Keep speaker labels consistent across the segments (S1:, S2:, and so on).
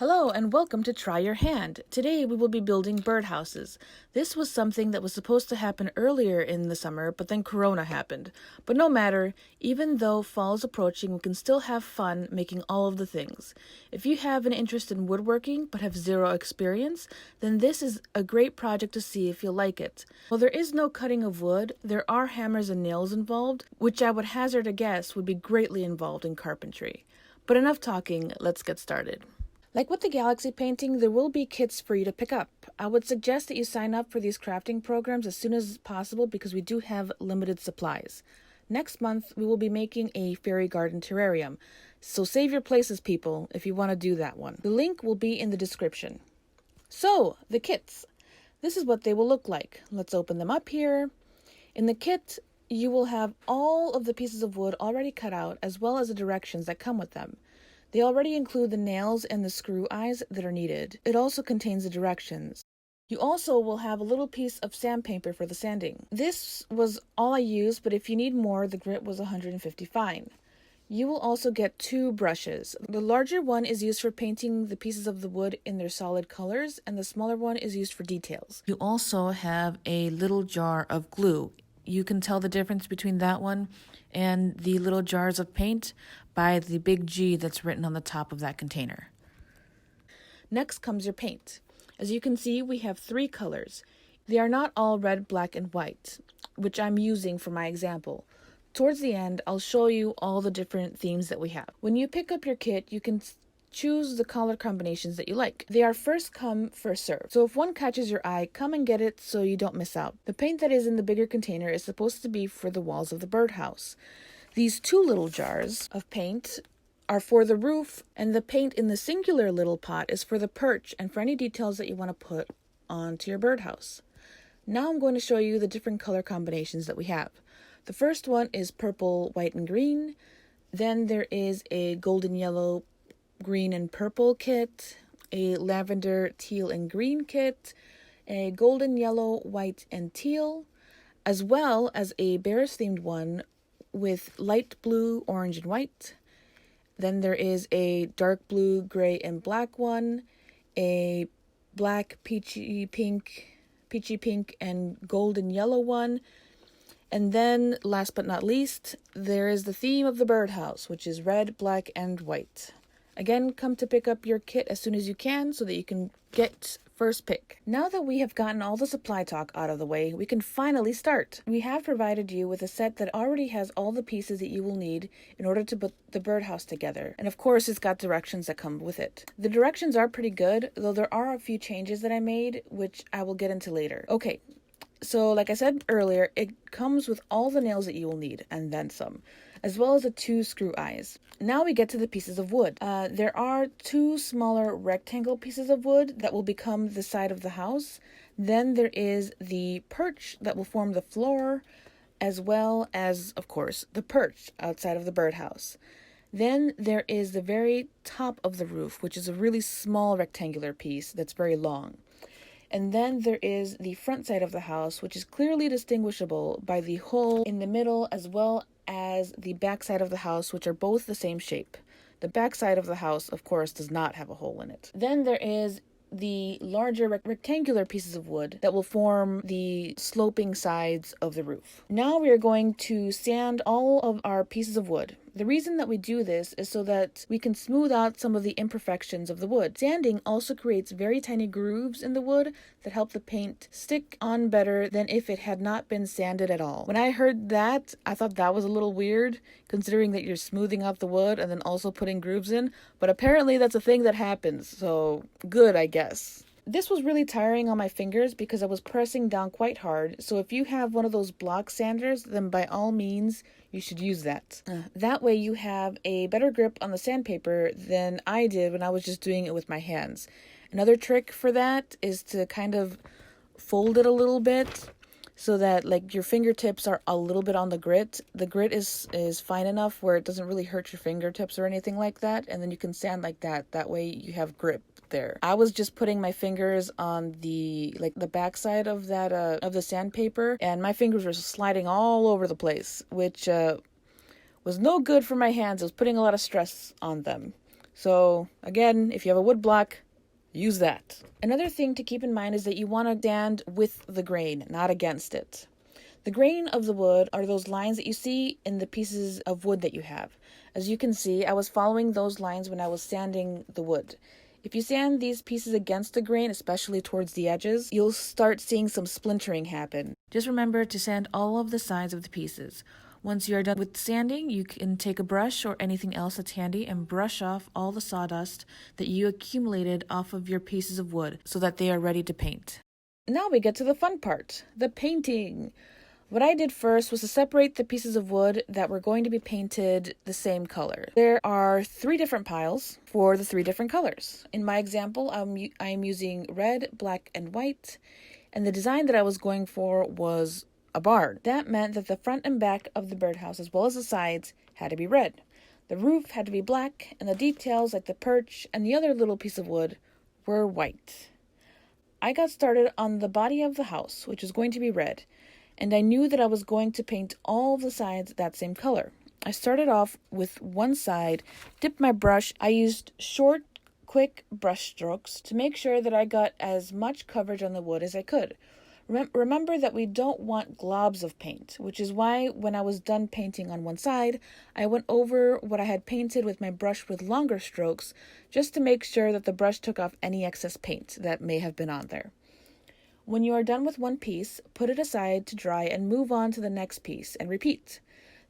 S1: Hello and welcome to Try Your Hand. Today we will be building birdhouses. This was something that was supposed to happen earlier in the summer, but then Corona happened. But no matter, even though fall is approaching, we can still have fun making all of the things. If you have an interest in woodworking but have zero experience, then this is a great project to see if you'll like it. While there is no cutting of wood, there are hammers and nails involved, which I would hazard a guess would be greatly involved in carpentry. But enough talking, let's get started. Like with the galaxy painting, there will be kits for you to pick up. I would suggest that you sign up for these crafting programs as soon as possible because we do have limited supplies. Next month, we will be making a Fairy Garden Terrarium, so save your places, people, if you want to do that one. The link will be in the description. So, the kits. This is what they will look like. Let's open them up here. In the kit, you will have all of the pieces of wood already cut out as well as the directions that come with them. They already include the nails and the screw eyes that are needed. It also contains the directions. You also will have a little piece of sandpaper for the sanding. This was all I used, but if you need more, the grit was 150 fine. You will also get 2 brushes. The larger one is used for painting the pieces of the wood in their solid colors, and the smaller one is used for details. You also have a little jar of glue. You can tell the difference between that one and the little jars of paint by the big G that's written on the top of that container. Next comes your paint. As you can see, we have 3 colors. They are not all red, black, and white, which I'm using for my example. Towards the end, I'll show you all the different themes that we have. When you pick up your kit, you can choose the color combinations that you like. They are first come, first served. So if one catches your eye, come and get it so you don't miss out. The paint that is in the bigger container is supposed to be for the walls of the birdhouse. These 2 little jars of paint are for the roof, and the paint in the singular little pot is for the perch and for any details that you want to put onto your birdhouse. Now I'm going to show you the different color combinations that we have. The first one is purple, white, and green. Then there is a golden yellow, green and purple kit, a lavender, teal, and green kit, a golden yellow, white, and teal, as well as a bears themed one with light blue, orange, and white. Then there is a dark blue, gray, and black one, a black, peachy pink, and golden yellow one. And then, last but not least, there is the theme of the birdhouse, which is red, black, and white. Again, come to pick up your kit as soon as you can so that you can get first pick. Now that we have gotten all the supply talk out of the way, we can finally start. We have provided you with a set that already has all the pieces that you will need in order to put the birdhouse together. And of course, it's got directions that come with it. The directions are pretty good, though there are a few changes that I made, which I will get into later. Okay, so like I said earlier, it comes with all the nails that you will need, and then some, as well as the 2 screw eyes. Now we get to the pieces of wood. There are 2 smaller rectangle pieces of wood that will become the side of the house. Then there is the perch that will form the floor, as well as, of course, the perch outside of the birdhouse. Then there is the very top of the roof, which is a really small rectangular piece that's very long. And then there is the front side of the house, which is clearly distinguishable by the hole in the middle as well as the back side of the house, which are both the same shape. The back side of the house, of course, does not have a hole in it. Then there is the larger rectangular pieces of wood that will form the sloping sides of the roof. Now we are going to sand all of our pieces of wood. The reason that we do this is so that we can smooth out some of the imperfections of the wood. Sanding also creates very tiny grooves in the wood that help the paint stick on better than if it had not been sanded at all. When I heard that, I thought that was a little weird, considering that you're smoothing out the wood and then also putting grooves in, but apparently that's a thing that happens, so good, I guess. This was really tiring on my fingers because I was pressing down quite hard, so if you have one of those block sanders, then by all means, you should use that. That way you have a better grip on the sandpaper than I did when I was just doing it with my hands. Another trick for that is to kind of fold it a little bit so that like your fingertips are a little bit on the grit. The grit is fine enough where it doesn't really hurt your fingertips or anything like that, and then you can sand like that. That way you have grip there. I was just putting my fingers on the backside of that of the sandpaper, and my fingers were sliding all over the place, which was no good for my hands. It was putting a lot of stress on them. So again, if you have a wood block, use that. Another thing to keep in mind is that you want to stand with the grain, not against it. The grain of the wood are those lines that you see in the pieces of wood that you have. As you can see, I was following those lines when I was sanding the wood. If you sand these pieces against the grain, especially towards the edges, you'll start seeing some splintering happen. Just remember to sand all of the sides of the pieces. Once you are done with sanding, you can take a brush or anything else that's handy and brush off all the sawdust that you accumulated off of your pieces of wood so that they are ready to paint. Now we get to the fun part, the painting. What I did first was to separate the pieces of wood that were going to be painted the same color. There are 3 different piles for the 3 different colors. In my example, I'm using red, black, and white, and the design that I was going for was a barn. That meant that the front and back of the birdhouse, as well as the sides, had to be red. The roof had to be black, and the details like the perch and the other little piece of wood were white. I got started on the body of the house, which is going to be red, and I knew that I was going to paint all the sides that same color. I started off with one side, dipped my brush. I used short, quick brush strokes to make sure that I got as much coverage on the wood as I could. Remember that we don't want globs of paint, which is why when I was done painting on one side, I went over what I had painted with my brush with longer strokes, just to make sure that the brush took off any excess paint that may have been on there. When you are done with one piece, put it aside to dry and move on to the next piece and repeat.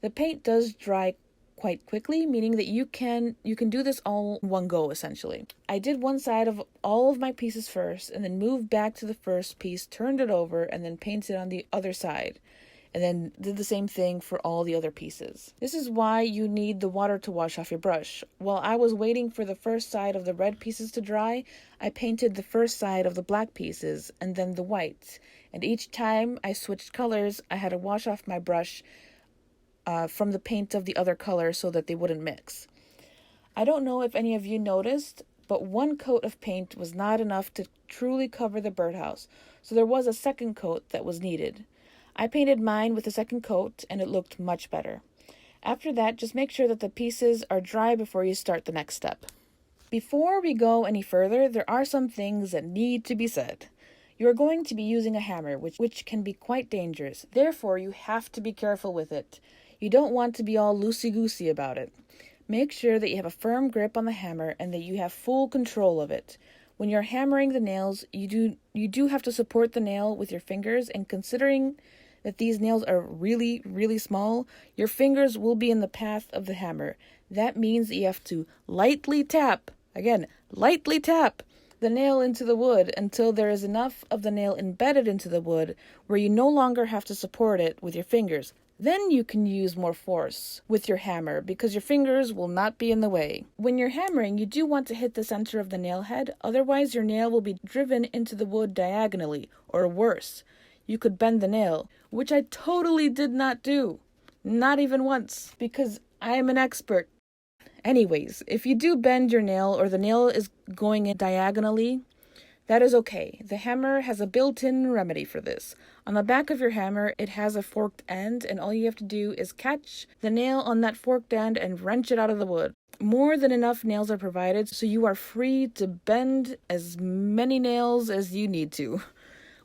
S1: The paint does dry quite quickly, meaning that you can do this all in one go, essentially. I did one side of all of my pieces first, and then moved back to the first piece, turned it over, and then painted on the other side, and then did the same thing for all the other pieces. This is why you need the water to wash off your brush. While I was waiting for the first side of the red pieces to dry, I painted the first side of the black pieces, and then the white. And each time I switched colors, I had to wash off my brush from the paint of the other color so that they wouldn't mix. I don't know if any of you noticed, but one coat of paint was not enough to truly cover the birdhouse, so there was a second coat that was needed. I painted mine with a second coat, and it looked much better. After that, just make sure that the pieces are dry before you start the next step. Before we go any further, there are some things that need to be said. You are going to be using a hammer, which can be quite dangerous. Therefore, you have to be careful with it. You don't want to be all loosey-goosey about it. Make sure that you have a firm grip on the hammer and that you have full control of it. When you're hammering the nails, you do have to support the nail with your fingers, and considering that these nails are really, really small, your fingers will be in the path of the hammer. That means that you have to lightly tap the nail into the wood until there is enough of the nail embedded into the wood where you no longer have to support it with your fingers. Then you can use more force with your hammer because your fingers will not be in the way. When you're hammering, you do want to hit the center of the nail head, otherwise your nail will be driven into the wood diagonally, or worse, you could bend the nail, which I totally did not do. Not even once, because I am an expert. Anyways, if you do bend your nail or the nail is going in diagonally, that is okay. The hammer has a built-in remedy for this. On the back of your hammer, it has a forked end, and all you have to do is catch the nail on that forked end and wrench it out of the wood. More than enough nails are provided, so you are free to bend as many nails as you need to.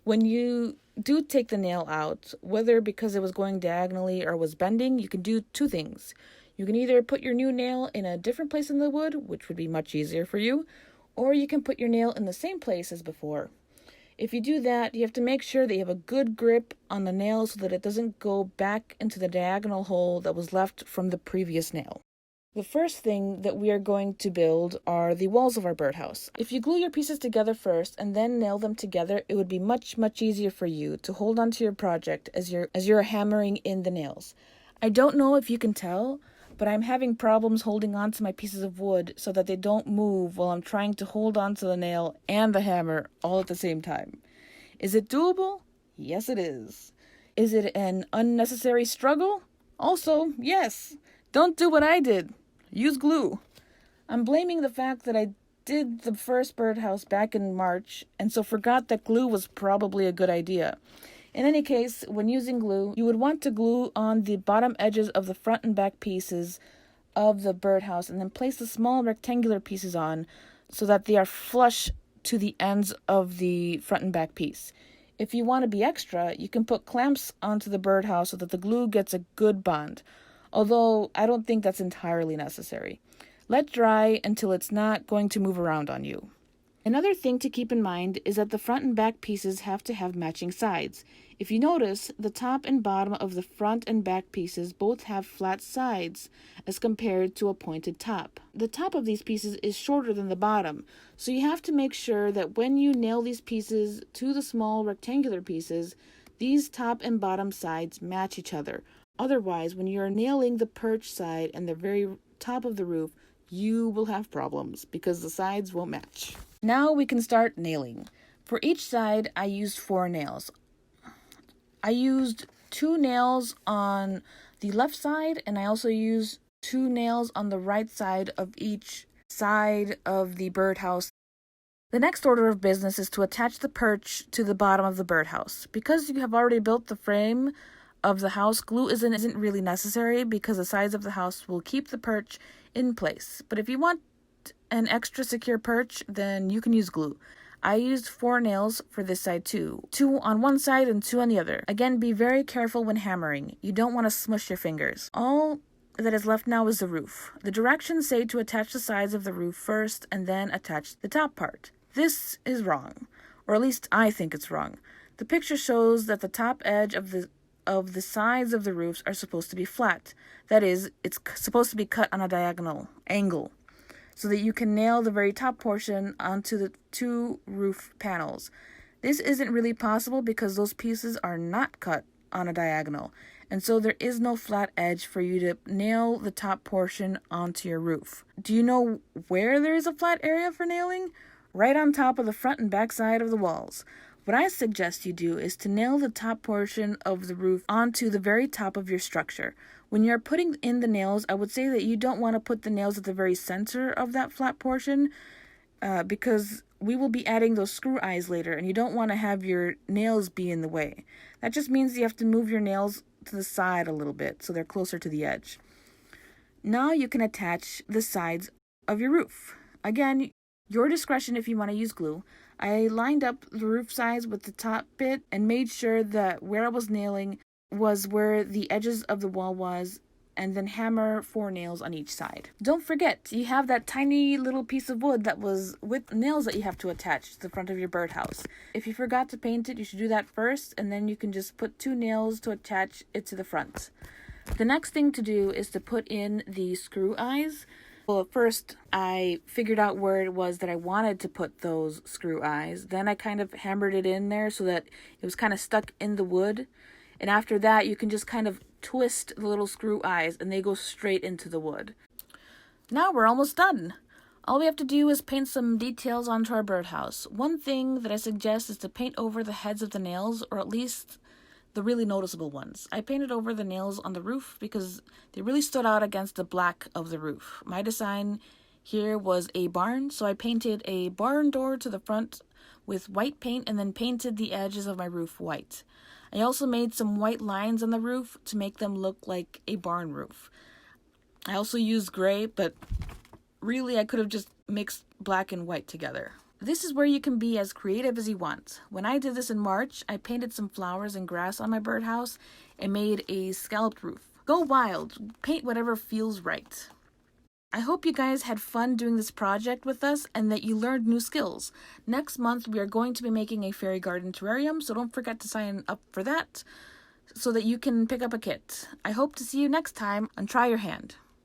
S1: When you do take the nail out, whether because it was going diagonally or was bending, you can do 2 things. You can either put your new nail in a different place in the wood, which would be much easier for you, or you can put your nail in the same place as before. If you do that, you have to make sure that you have a good grip on the nail so that it doesn't go back into the diagonal hole that was left from the previous nail. The first thing that we are going to build are the walls of our birdhouse. If you glue your pieces together first and then nail them together, it would be much, much easier for you to hold on to your project as you're hammering in the nails. I don't know if you can tell, but I'm having problems holding on to my pieces of wood so that they don't move while I'm trying to hold on to the nail and the hammer all at the same time. Is it doable? Yes, it is. Is it an unnecessary struggle? Also, yes. Don't do what I did. Use glue. I'm blaming the fact that I did the first birdhouse back in March and so forgot that glue was probably a good idea. In any case, when using glue, you would want to glue on the bottom edges of the front and back pieces of the birdhouse and then place the small rectangular pieces on so that they are flush to the ends of the front and back piece. If you want to be extra, you can put clamps onto the birdhouse so that the glue gets a good bond, although I don't think that's entirely necessary. Let dry until it's not going to move around on you. Another thing to keep in mind is that the front and back pieces have to have matching sides. If you notice, the top and bottom of the front and back pieces both have flat sides as compared to a pointed top. The top of these pieces is shorter than the bottom, so you have to make sure that when you nail these pieces to the small rectangular pieces, these top and bottom sides match each other. Otherwise, when you're nailing the perch side and the very top of the roof, you will have problems because the sides won't match. Now we can start nailing. For each side, I used 4 nails. I used 2 nails on the left side, and I also used 2 nails on the right side of each side of the birdhouse. The next order of business is to attach the perch to the bottom of the birdhouse. Because you have already built the frame of the house, glue isn't really necessary because the sides of the house will keep the perch in place. But if you want an extra secure perch, then you can use glue. I used 4 nails for this side too. 2 on one side and 2 on the other. Again, be very careful when hammering. You don't want to smush your fingers. All that is left now is the roof. The directions say to attach the sides of the roof first and then attach the top part. This is wrong, or at least I think it's wrong. The picture shows that the top edge of the sides of the roofs are supposed to be flat. That is, it's supposed to be cut on a diagonal angle, so that you can nail the very top portion onto the 2 roof panels. This isn't really possible because those pieces are not cut on a diagonal, and so there is no flat edge for you to nail the top portion onto your roof. Do you know where there is a flat area for nailing? Right on top of the front and back side of the walls. What I suggest you do is to nail the top portion of the roof onto the very top of your structure. When you're putting in the nails, I would say that you don't want to put the nails at the very center of that flat portion because we will be adding those screw eyes later, and you don't want to have your nails be in the way. That just means you have to move your nails to the side a little bit so they're closer to the edge. Now you can attach the sides of your roof. Again, your discretion if you want to use glue. I lined up the roof sides with the top bit and made sure that where I was nailing was where the edges of the wall was, and then hammer 4 nails on each side. Don't forget, you have that tiny little piece of wood that was with nails that you have to attach to the front of your birdhouse. If you forgot to paint it, you should do that first, and then you can just put 2 nails to attach it to the front. The next thing to do is to put in the screw eyes. Well, at first, I figured out where it was that I wanted to put those screw eyes. Then I kind of hammered it in there so that it was kind of stuck in the wood. And after that, you can just kind of twist the little screw eyes and they go straight into the wood. Now we're almost done. All we have to do is paint some details onto our birdhouse. One thing that I suggest is to paint over the heads of the nails, or at least the really noticeable ones. I painted over the nails on the roof because they really stood out against the black of the roof. My design here was a barn, so I painted a barn door to the front with white paint and then painted the edges of my roof white. I also made some white lines on the roof to make them look like a barn roof. I also used gray, but really I could have just mixed black and white together. This is where you can be as creative as you want. When I did this in March, I painted some flowers and grass on my birdhouse and made a scalloped roof. Go wild. Paint whatever feels right. I hope you guys had fun doing this project with us and that you learned new skills. Next month, we are going to be making a Fairy Garden Terrarium, so don't forget to sign up for that so that you can pick up a kit. I hope to see you next time on Try Your Hand.